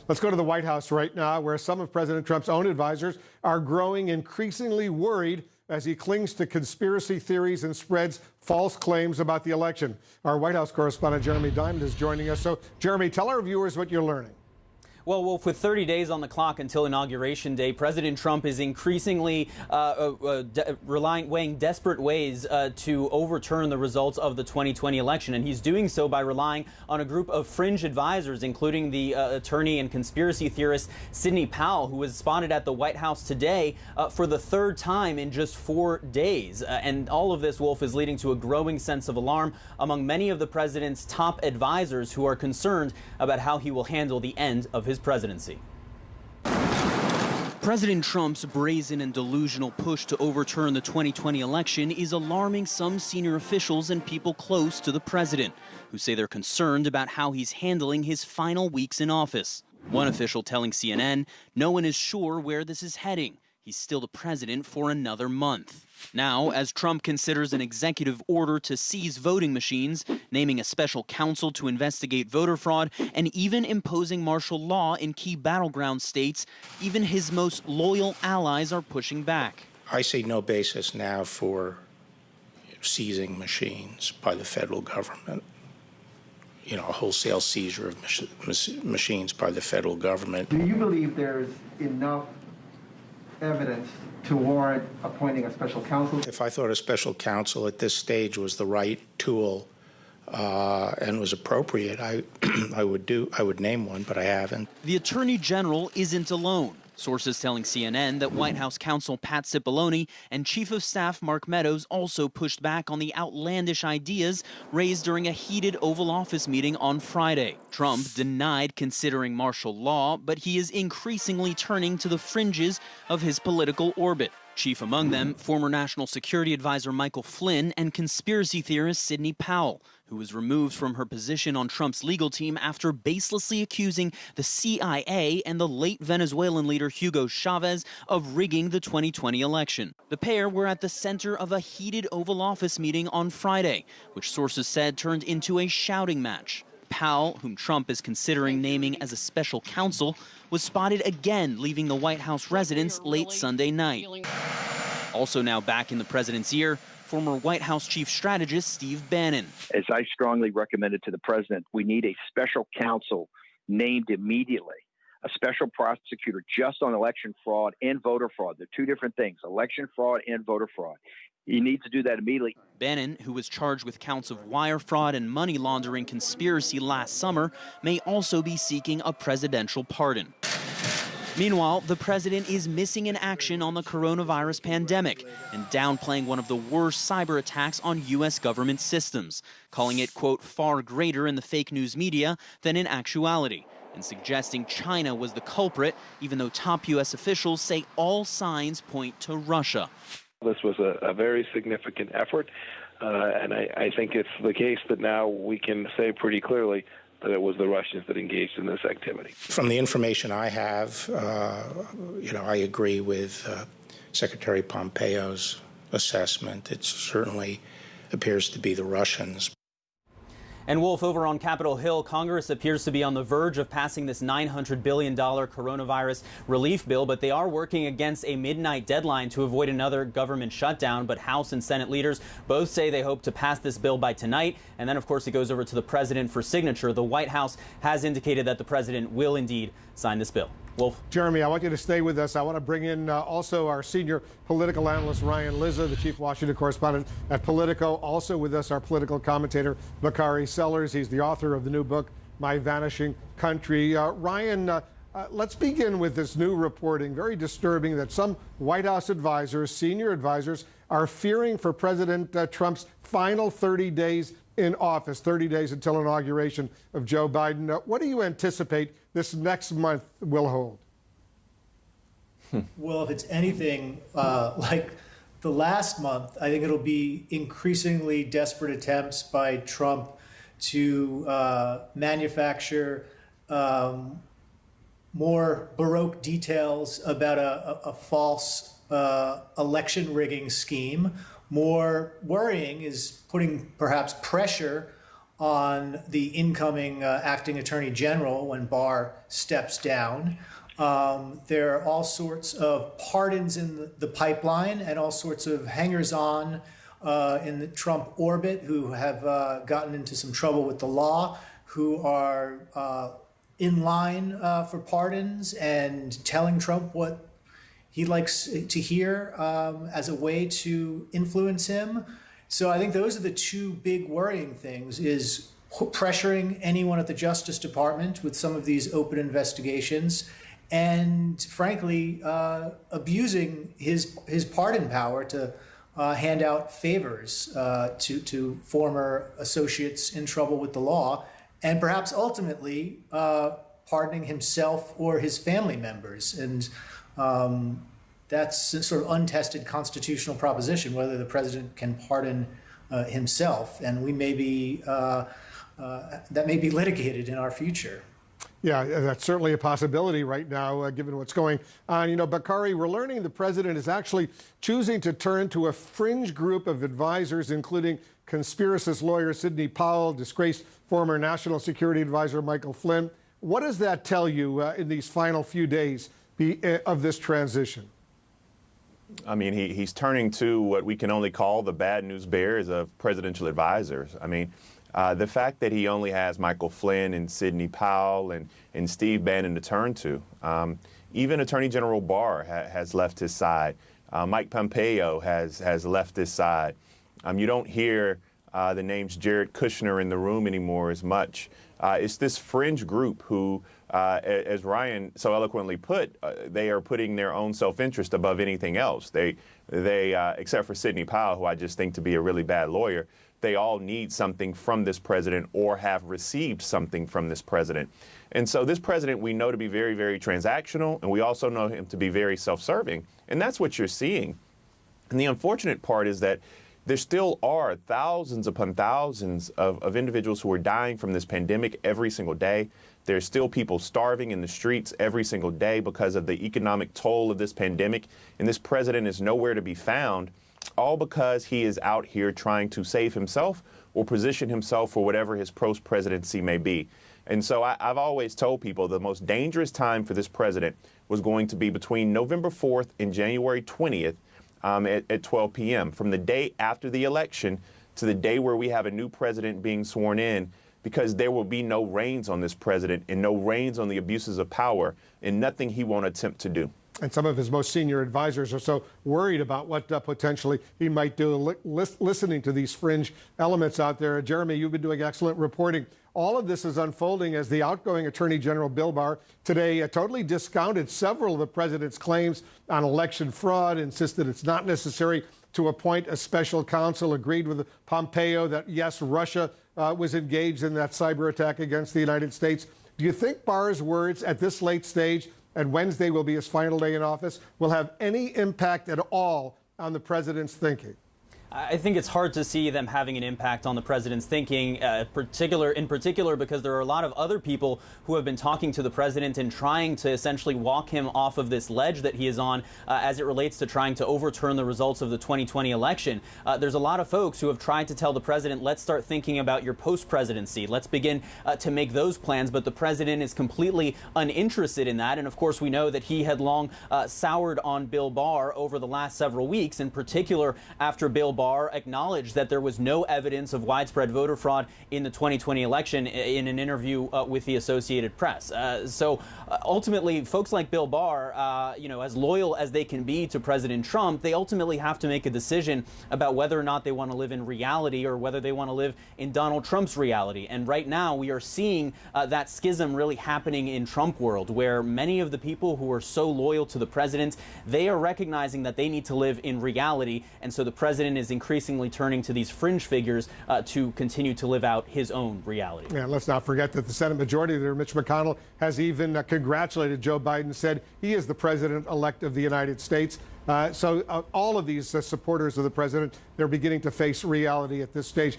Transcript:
Let's go to the White House right now, where some of President Trump's own advisors are growing increasingly worried as he clings to conspiracy theories and spreads false claims about the election. Our White House correspondent Jeremy Diamond is joining us. So, Jeremy, tell our viewers what you're learning. Well, Wolf, with 30 days on the clock until Inauguration Day, President Trump is increasingly weighing desperate ways to overturn the results of the 2020 election. And he's doing so by relying on a group of fringe advisors, including the attorney and conspiracy theorist Sidney Powell, who was spotted at the White House today for the third time in just 4 days. And all of this, Wolf, is leading to a growing sense of alarm among many of the president's top advisors who are concerned about how he will handle the end of his presidency. President Trump's brazen and delusional push to overturn the 2020 election is alarming some senior officials and people close to the president, who say they're concerned about how he's handling his final weeks in office. One official telling CNN, no one is sure where this is heading. He's still the president for another month. Now, as Trump considers an executive order to seize voting machines, naming a special counsel to investigate voter fraud, and even imposing martial law in key battleground states, even his most loyal allies are pushing back. I see no basis now for seizing machines by the federal government. A wholesale seizure of machines by the federal government. Do you believe there's enough evidence to warrant appointing a special counsel? If I thought a special counsel at this stage was the right tool and was appropriate, I would name one, but I haven't. The Attorney General isn't alone. Sources telling CNN that White House counsel Pat Cipollone and Chief of Staff Mark Meadows also pushed back on the outlandish ideas raised during a heated Oval Office meeting on Friday. Trump denied considering martial law, but he is increasingly turning to the fringes of his political orbit. Chief among them, former National Security Advisor Michael Flynn and conspiracy theorist Sidney Powell, who was removed from her position on Trump's legal team after baselessly accusing the CIA and the late Venezuelan leader Hugo Chavez of rigging the 2020 election. The pair were at the center of a heated Oval Office meeting on Friday, which sources said turned into a shouting match. Powell, whom Trump is considering naming as a special counsel, was spotted again leaving the White House residence late Sunday night. Also now back in the president's ear, former White House chief strategist Steve Bannon. As I strongly recommended to the president, we need a special counsel named immediately, a special prosecutor just on election fraud and voter fraud. They're two different things, election fraud and voter fraud. You need to do that immediately. Bannon, who was charged with counts of wire fraud and money laundering conspiracy last summer, may also be seeking a presidential pardon. Meanwhile, the president is missing in action on the coronavirus pandemic and downplaying one of the worst cyber attacks on U.S. government systems, calling it, quote, far greater in the fake news media than in actuality, and suggesting China was the culprit, even though top U.S. officials say all signs point to Russia. This was a very significant effort, and I think it's the case that now we can say pretty clearly that it was the Russians that engaged in this activity. From the information I have, I agree with Secretary Pompeo's assessment. It certainly appears to be the Russians. And Wolf, over on Capitol Hill, Congress appears to be on the verge of passing this $900 billion coronavirus relief bill, but they are working against a midnight deadline to avoid another government shutdown. But House and Senate leaders both say they hope to pass this bill by tonight. And then, of course, it goes over to the president for signature. The White House has indicated that the president will indeed sign this bill. Wolf. Jeremy, I want you to stay with us. I want to bring in also our senior political analyst, Ryan Lizza, the chief Washington correspondent at Politico. Also with us, our political commentator, Bakari Sellers. He's the author of the new book, My Vanishing Country. Ryan, let's begin with this new reporting. Very disturbing that some White House advisors, senior advisors, are fearing for President Trump's final 30 days in office, 30 days until inauguration of Joe Biden. What do you anticipate this next month will hold? Well, if it's anything like the last month, I think it'll be increasingly desperate attempts by Trump to manufacture more Baroque details about a false election rigging scheme. More worrying is putting perhaps pressure on the incoming acting attorney general when Barr steps down. There are all sorts of pardons in the pipeline and all sorts of hangers-on in the Trump orbit who have gotten into some trouble with the law, who are in line for pardons and telling Trump what he likes to hear as a way to influence him. So I think those are the two big worrying things, is pressuring anyone at the Justice Department with some of these open investigations and, frankly, abusing his pardon power to hand out favors to former associates in trouble with the law, and perhaps ultimately pardoning himself or his family members. And that's a sort of untested constitutional proposition, whether the president can pardon himself, and we may be that may be litigated in our future. Yeah, that's certainly a possibility right now, given what's going on. You know, Bakari, we're learning the president is actually choosing to turn to a fringe group of advisors, including conspiracist lawyer Sidney Powell, disgraced former National Security Advisor Michael Flynn. What does that tell you in these final few days of this transition? I mean, he's turning to what we can only call the bad news bears of presidential advisors. I mean, the fact that he only has Michael Flynn and Sidney Powell and Steve Bannon to turn to. Even Attorney General Barr has left his side. Mike Pompeo has left his side. You don't hear the names Jared Kushner in the room anymore as much. It's this fringe group who, as Ryan so eloquently put, they are putting their own self-interest above anything else. They except for Sidney Powell, who I just think to be a really bad lawyer, they all need something from this president or have received something from this president. And so this president we know to be very, very transactional, and we also know him to be very self-serving. And that's what you're seeing. And the unfortunate part is that there still are thousands upon thousands of individuals who are dying from this pandemic every single day. There's still people starving in the streets every single day because of the economic toll of this pandemic. And this president is nowhere to be found, all because he is out here trying to save himself or position himself for whatever his post-presidency may be. And so I've always told people the most dangerous time for this president was going to be between November 4th and January 20th at 12 p.m. From the day after the election to the day where we have a new president being sworn in, because there will be no reins on this president and no reins on the abuses of power and nothing he won't attempt to do. And some of his most senior advisors are so worried about what potentially he might do, listening to these fringe elements out there. Jeremy, you've been doing excellent reporting. All of this is unfolding as the outgoing Attorney General Bill Barr today totally discounted several of the president's claims on election fraud, insisted it's not necessary to appoint a special counsel, agreed with Pompeo that, yes, Russia was engaged in that cyber attack against the United States. Do you think Barr's words at this late stage, and Wednesday will be his final day in office, will have any impact at all on the president's thinking? I think it's hard to see them having an impact on the president's thinking, in particular because there are a lot of other people who have been talking to the president and trying to essentially walk him off of this ledge that he is on as it relates to trying to overturn the results of the 2020 election. There's a lot of folks who have tried to tell the president, let's start thinking about your post-presidency. Let's begin to make those plans. But the president is completely uninterested in that. And of course, we know that he had long soured on Bill Barr over the last several weeks, in particular after Bill Barr acknowledged that there was no evidence of widespread voter fraud in the 2020 election in an interview with the Associated Press. So ultimately, folks like Bill Barr, as loyal as they can be to President Trump, they ultimately have to make a decision about whether or not they want to live in reality or whether they want to live in Donald Trump's reality. And right now, we are seeing that schism really happening in Trump world, where many of the people who are so loyal to the president, they are recognizing that they need to live in reality. And so the president is increasingly turning to these fringe figures to continue to live out his own reality. Yeah, let's not forget that the Senate Majority Leader, Mitch McConnell, has even congratulated Joe Biden, said he is the president-elect of the United States. So all of these supporters of the president, they're beginning to face reality at this stage.